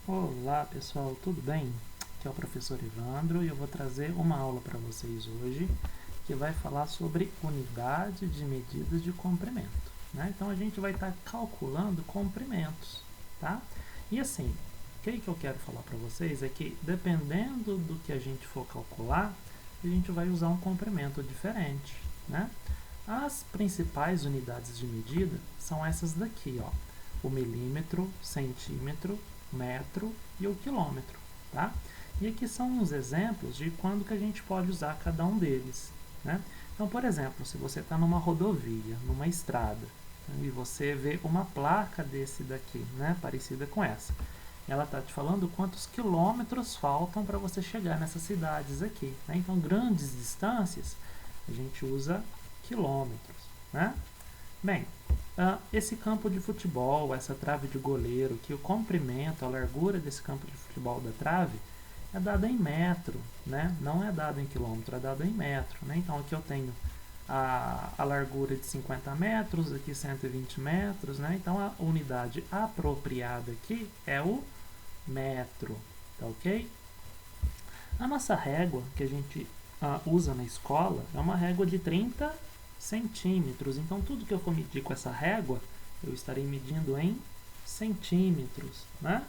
Olá pessoal, tudo bem? Aqui é o professor Evandro e eu vou trazer uma aula para vocês hoje que vai falar sobre unidade de medidas de comprimento, né? Então a gente vai estar calculando comprimentos, tá? E assim, o que eu quero falar para vocês é que dependendo do que a gente for calcular, a gente vai usar um comprimento diferente, né? As principais unidades de medida são essas daqui, ó, o milímetro, centímetro, metro e o quilômetro, tá? E aqui são uns exemplos de quando que a gente pode usar cada um deles, né? Então, por exemplo, se você está numa rodovia, numa estrada, né, e você vê uma placa desse daqui, né, parecida com essa, ela está te falando quantos quilômetros faltam para você chegar nessas cidades aqui, né? Então, grandes distâncias, a gente usa quilômetros, né? Bem, esse campo de futebol, essa trave de goleiro, que o comprimento, a largura desse campo de futebol da trave é dada em metro, né? Não é dado em quilômetro, é dado em metro, né? Então aqui eu tenho a largura de 50 metros, aqui 120 metros, né? Então a unidade apropriada aqui é o metro, tá ok? A nossa régua que a gente usa na escola é uma régua de 30 centímetros. Então, tudo que eu for medir com essa régua, eu estarei medindo em centímetros, né?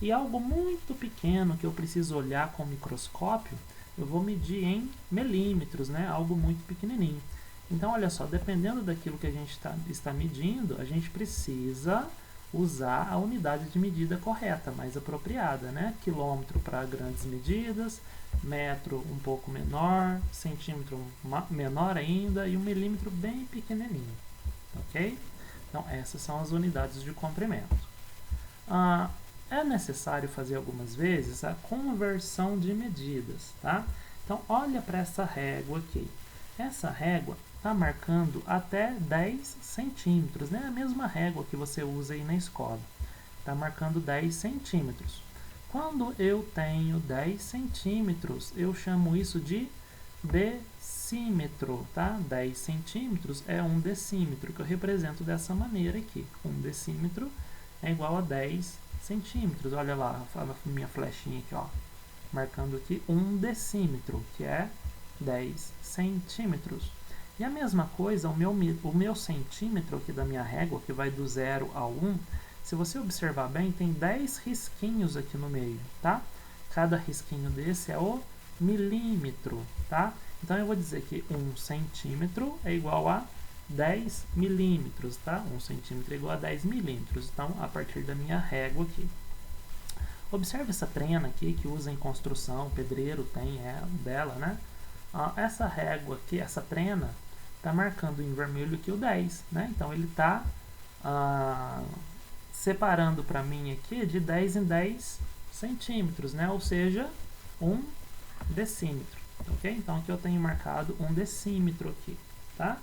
E algo muito pequeno que eu preciso olhar com o microscópio, eu vou medir em milímetros, né? Algo muito pequenininho. Então, olha só, dependendo daquilo que a gente está medindo, a gente precisa usar a unidade de medida correta, mais apropriada, né? Quilômetro para grandes medidas, metro um pouco menor, centímetro menor ainda e um milímetro bem pequenininho, ok? Então essas são as unidades de comprimento. É necessário fazer algumas vezes a conversão de medidas, tá? Então olha para essa régua aqui. Essa régua está marcando até 10 centímetros, né? A mesma régua que você usa aí na escola. Está marcando 10 centímetros. Quando eu tenho 10 centímetros, eu chamo isso de decímetro, tá? 10 centímetros é um decímetro, que eu represento dessa maneira aqui. Um decímetro é igual a 10 centímetros. Olha lá, a minha flechinha aqui, ó, marcando aqui um decímetro, que é 10 centímetros. E a mesma coisa, o meu centímetro aqui da minha régua, que vai do 0 ao 1, se você observar bem, tem 10 risquinhos aqui no meio, tá? Cada risquinho desse é o milímetro, tá? Então eu vou dizer que 1 centímetro é igual a 10 milímetros, tá? 1 centímetro é igual a 10 milímetros. Então, a partir da minha régua aqui. Observe essa trena aqui que usa em construção, o pedreiro tem dela, né? Essa régua aqui, essa trena, está marcando em vermelho aqui o 10, né? Então ele está separando para mim aqui de 10 em 10 centímetros, né? Ou seja, 1 decímetro, ok? Então aqui eu tenho marcado 1 decímetro aqui, tá?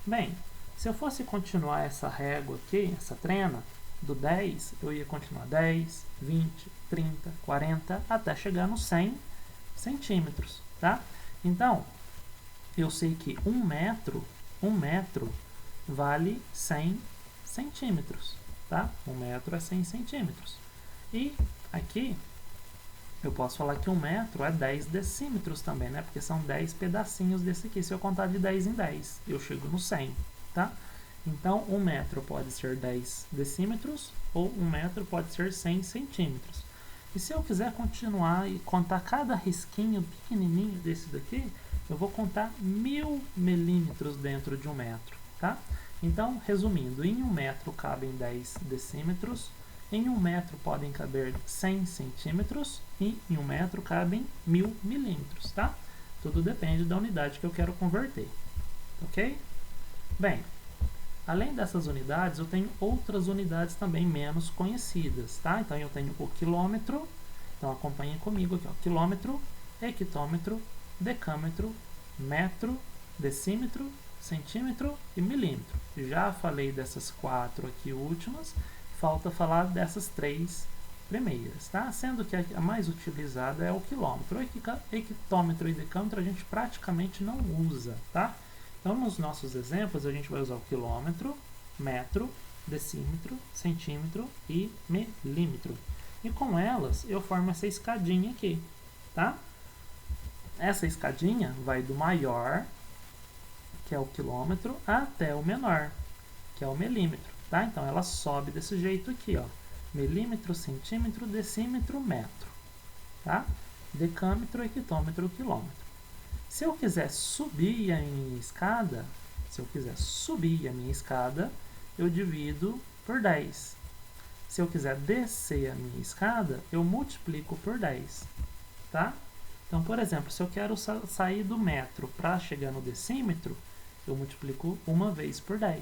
Bem, se eu fosse continuar essa régua aqui, essa trena, do 10, eu ia continuar 10, 20, 30, 40, até chegar no 100 centímetros, tá? Então, eu sei que um metro vale 100 centímetros, tá? 1 metro é 100 centímetros. E aqui, eu posso falar que 1 metro é 10 decímetros também, né? Porque são 10 pedacinhos desse aqui. Se eu contar de 10 em 10, eu chego no 100, tá? Então, 1 metro pode ser 10 decímetros ou 1 metro pode ser 100 centímetros. E se eu quiser continuar e contar cada risquinho pequenininho desse daqui, eu vou contar 1000 milímetros dentro de 1 metro, tá? Então, resumindo, em 1 metro cabem 10 decímetros, em 1 metro podem caber 100 centímetros e em 1 metro cabem 1000 milímetros, tá? Tudo depende da unidade que eu quero converter, ok? Bem, além dessas unidades, eu tenho outras unidades também menos conhecidas, tá? Então, eu tenho o quilômetro, então acompanhem comigo aqui, ó, quilômetro, hectômetro, decâmetro, metro, decímetro, centímetro e milímetro. Já falei dessas 4 aqui últimas, falta falar dessas 3 primeiras, tá? Sendo que a mais utilizada é o quilômetro. O hectômetro e decâmetro a gente praticamente não usa, tá? Então, nos nossos exemplos, a gente vai usar o quilômetro, metro, decímetro, centímetro e milímetro. E com elas, eu formo essa escadinha aqui, tá? Essa escadinha vai do maior, que é o quilômetro, até o menor, que é o milímetro, tá? Então, ela sobe desse jeito aqui, ó. Milímetro, centímetro, decímetro, metro, tá? Decâmetro, hectômetro, quilômetro. Se eu quiser subir a minha escada, eu divido por 10. Se eu quiser descer a minha escada, eu multiplico por 10, tá? Então, por exemplo, se eu quero sair do metro para chegar no decímetro, eu multiplico uma vez por 10.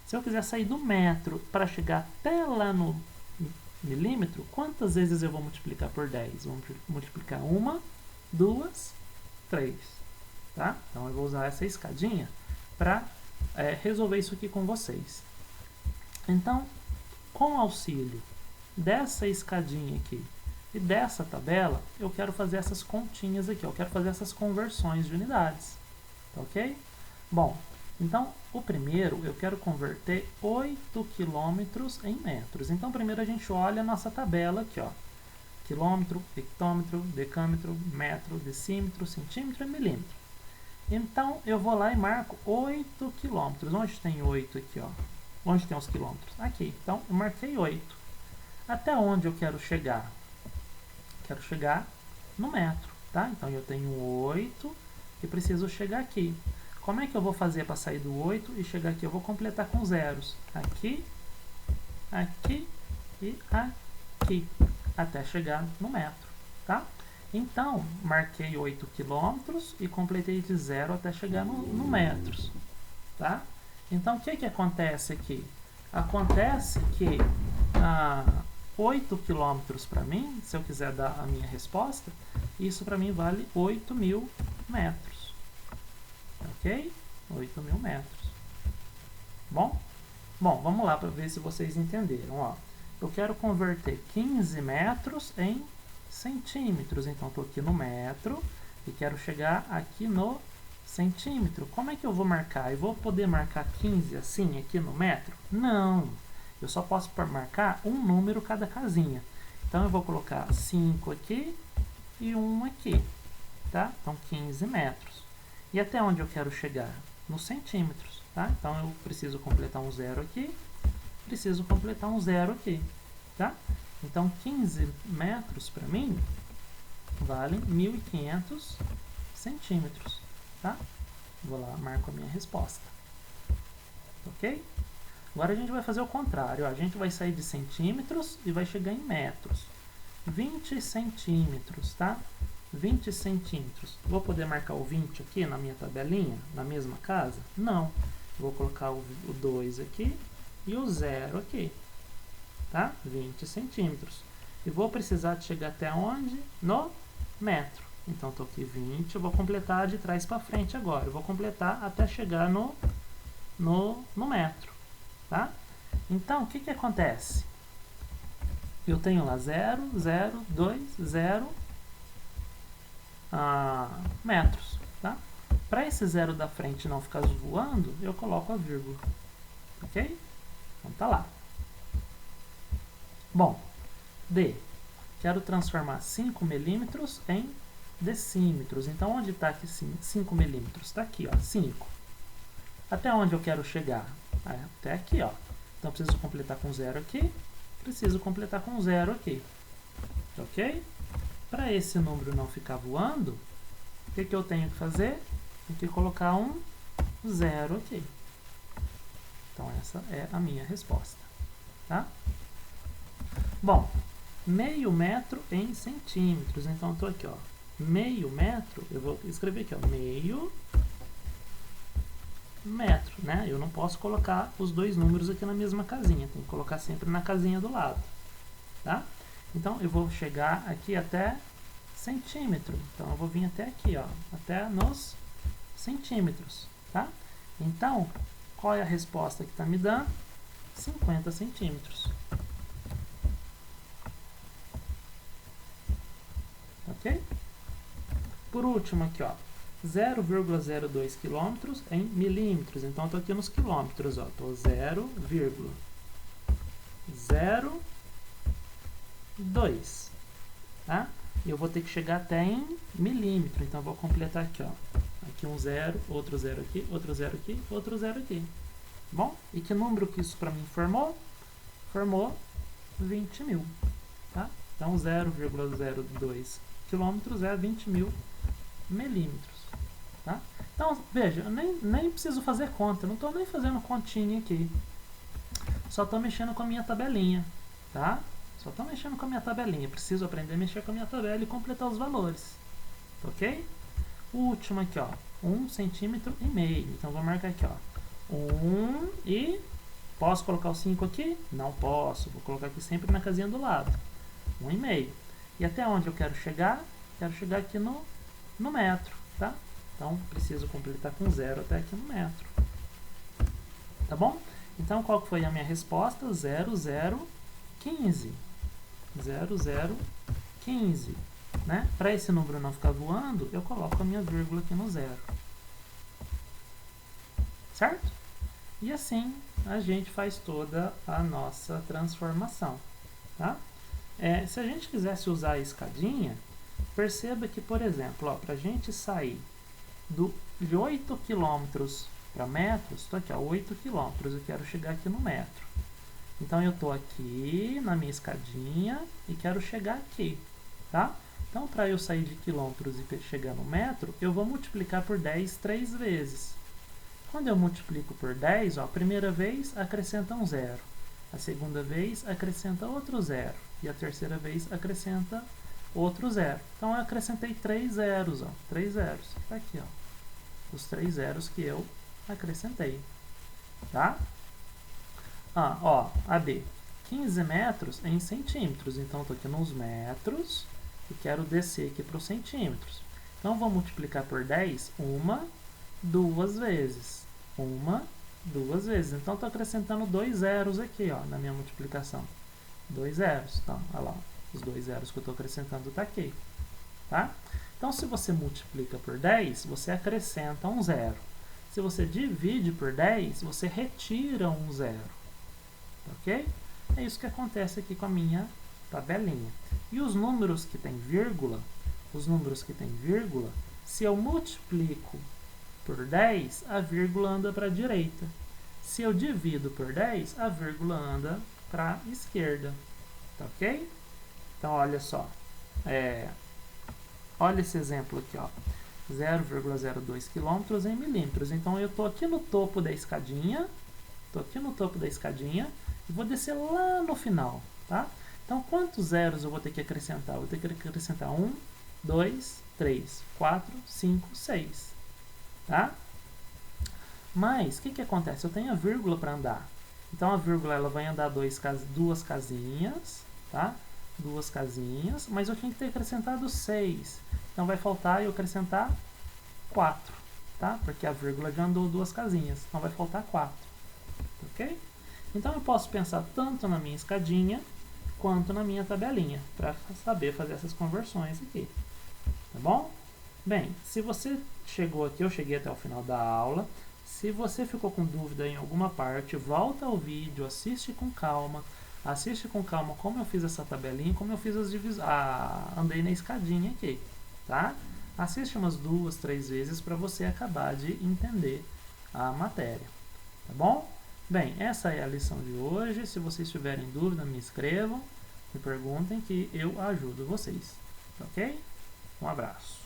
Se eu quiser sair do metro para chegar até lá no milímetro, quantas vezes eu vou multiplicar por 10? Vou multiplicar 1, 2, 3. Tá? Então, eu vou usar essa escadinha para resolver isso aqui com vocês. Então, com auxílio dessa escadinha aqui e dessa tabela, eu quero fazer essas continhas aqui, eu quero fazer essas conversões de unidades, tá ok? Bom, então, o primeiro, eu quero converter 8 quilômetros em metros. Então, primeiro a gente olha a nossa tabela aqui, ó. Quilômetro, hectômetro, decâmetro, metro, decímetro, centímetro e milímetro. Então, eu vou lá e marco 8 quilômetros. Onde tem 8 aqui, ó? Onde tem os quilômetros? Aqui. Então, eu marquei 8. Até onde eu quero chegar? Quero chegar no metro, tá? Então, eu tenho 8 e preciso chegar aqui. Como é que eu vou fazer para sair do 8 e chegar aqui? Eu vou completar com zeros. Aqui, aqui e aqui. Até chegar no metro, tá? Então, marquei 8 quilômetros e completei de 0 até chegar no metros, tá? Então, o que acontece aqui? Acontece que 8 quilômetros para mim, se eu quiser dar a minha resposta, isso para mim vale 8.000 metros. Ok? 8.000 metros. Bom, vamos lá para ver se vocês entenderam. Ó, eu quero converter 15 metros em centímetros. Então, estou aqui no metro e quero chegar aqui no centímetro. Como é que eu vou marcar? Eu vou poder marcar 15 assim aqui no metro? Não. Eu só posso marcar um número cada casinha. Então, eu vou colocar 5 aqui e 1 aqui. Tá? Então, 15 metros. E até onde eu quero chegar? Nos centímetros. Tá? Então, eu preciso completar um zero aqui. Preciso completar um zero aqui. Tá? Então, 15 metros para mim valem 1.500 centímetros. Tá? Vou lá, marco a minha resposta. Ok? Agora a gente vai fazer o contrário. Ó. A gente vai sair de centímetros e vai chegar em metros. 20 centímetros, tá? 20 centímetros. Vou poder marcar o 20 aqui na minha tabelinha, na mesma casa? Não. Vou colocar o 2 aqui e o 0 aqui. Tá? 20 centímetros. E vou precisar de chegar até onde? No metro. Então, estou aqui 20. Eu vou completar de trás para frente agora. Eu vou completar até chegar no metro. Tá? Então, o que acontece? Eu tenho lá 0, 0, 2, 0 metros. Tá? Para esse zero da frente não ficar voando, eu coloco a vírgula. Ok? Então, tá lá. Bom, D. Quero transformar 5 milímetros em decímetros. Então, onde está aqui 5 milímetros? Está aqui, ó, 5. Até onde eu quero chegar? Até aqui, ó. Então, preciso completar com 0 aqui. Preciso completar com 0 aqui. Ok? Para esse número não ficar voando, o que eu tenho que fazer? Tenho que colocar um 0 aqui. Então, essa é a minha resposta. Tá? Bom, meio metro em centímetros. Então, eu estou aqui, ó. Meio metro, eu vou escrever aqui, ó. Meio metro, né? Eu não posso colocar os dois números aqui na mesma casinha. Tem que colocar sempre na casinha do lado. Tá? Então, eu vou chegar aqui até centímetro. Então, eu vou vir até aqui, ó. Até nos centímetros. Tá? Então, qual é a resposta que está me dando? 50 centímetros. Ok? Por último aqui, ó, 0,02 quilômetros em milímetros. Então, eu estou aqui nos quilômetros, ó. Estou 0,02 2, tá? Eu vou ter que chegar até em milímetro, então eu vou completar aqui, ó. Aqui um 0, outro 0 aqui, outro 0 aqui, outro 0 aqui. Bom, e que número que isso para mim formou? Formou 20.000, tá? Então 0,02 quilômetros é 20.000 milímetros, tá? Então, veja, eu nem preciso fazer conta, não estou nem fazendo continha aqui. Só estou mexendo com a minha tabelinha, tá? Só estou mexendo com a minha tabelinha. Preciso aprender a mexer com a minha tabela e completar os valores, ok? O último aqui, ó, 1,5 centímetro. Então, vou marcar aqui, ó, 1 e... Posso colocar o 5 aqui? Não posso. Vou colocar aqui sempre na casinha do lado. 1,5. E até onde eu quero chegar? Quero chegar aqui no metro, tá? Então, preciso completar com 0 até aqui no metro. Tá bom? Então, qual foi a minha resposta? 0,015. 0,015. Né? Para esse número não ficar voando, eu coloco a minha vírgula aqui no 0. Certo? E assim a gente faz toda a nossa transformação. Tá? Se a gente quisesse usar a escadinha, perceba que, por exemplo, para a gente sair de 8 km para metros, estou aqui, ó, 8 km, eu quero chegar aqui no metro. Então, eu estou aqui na minha escadinha e quero chegar aqui. Tá? Então, para eu sair de quilômetros e chegar no metro, eu vou multiplicar por 10 3 vezes. Quando eu multiplico por 10, ó, a primeira vez acrescenta um 0. A segunda vez acrescenta outro 0. E a terceira vez acrescenta outro 0. Então, eu acrescentei 3 zeros. Ó, 3 zeros. Tá aqui, ó, os 3 zeros que eu acrescentei. Tá? Ó, AB. 15 metros em centímetros. Então, eu estou aqui nos metros e quero descer aqui para os centímetros. Então, vou multiplicar por 10 duas vezes. 2 vezes. Então, estou acrescentando 2 zeros aqui, ó, na minha multiplicação. 2 zeros. Então, olha lá, os 2 zeros que eu estou acrescentando está aqui. Tá? Então, se você multiplica por 10, você acrescenta um 0. Se você divide por 10, você retira um 0. Ok? É isso que acontece aqui com a minha tabelinha. E os números que tem vírgula, se eu multiplico por 10, a vírgula anda para a direita. Se eu divido por 10, a vírgula anda para a esquerda. Tá ok? Então, olha só. Olha esse exemplo aqui, ó. 0,02 km em milímetros. Então, eu estou aqui no topo da escadinha. E vou descer lá no final, tá? Então, quantos zeros eu vou ter que acrescentar? Eu vou ter que acrescentar 1, 2, 3, 4, 5, 6. Tá? Mas, o que acontece? Eu tenho a vírgula para andar. Então, a vírgula ela vai andar duas casinhas, tá? 2 casinhas, mas eu tinha que ter acrescentado 6. Então, vai faltar eu acrescentar 4, tá? Porque a vírgula já andou 2 casinhas. Então, vai faltar 4. Ok? Então, eu posso pensar tanto na minha escadinha quanto na minha tabelinha, para saber fazer essas conversões aqui. Tá bom? Bem, se você chegou aqui, eu cheguei até o final da aula. Se você ficou com dúvida em alguma parte, volta ao vídeo, assiste com calma como eu fiz essa tabelinha, como eu fiz as divisões, andei na escadinha aqui, tá? Assiste umas 2, 3 vezes para você acabar de entender a matéria, tá bom? Bem, essa é a lição de hoje. Se vocês tiverem dúvida, me escrevam, me perguntem que eu ajudo vocês, ok? Um abraço.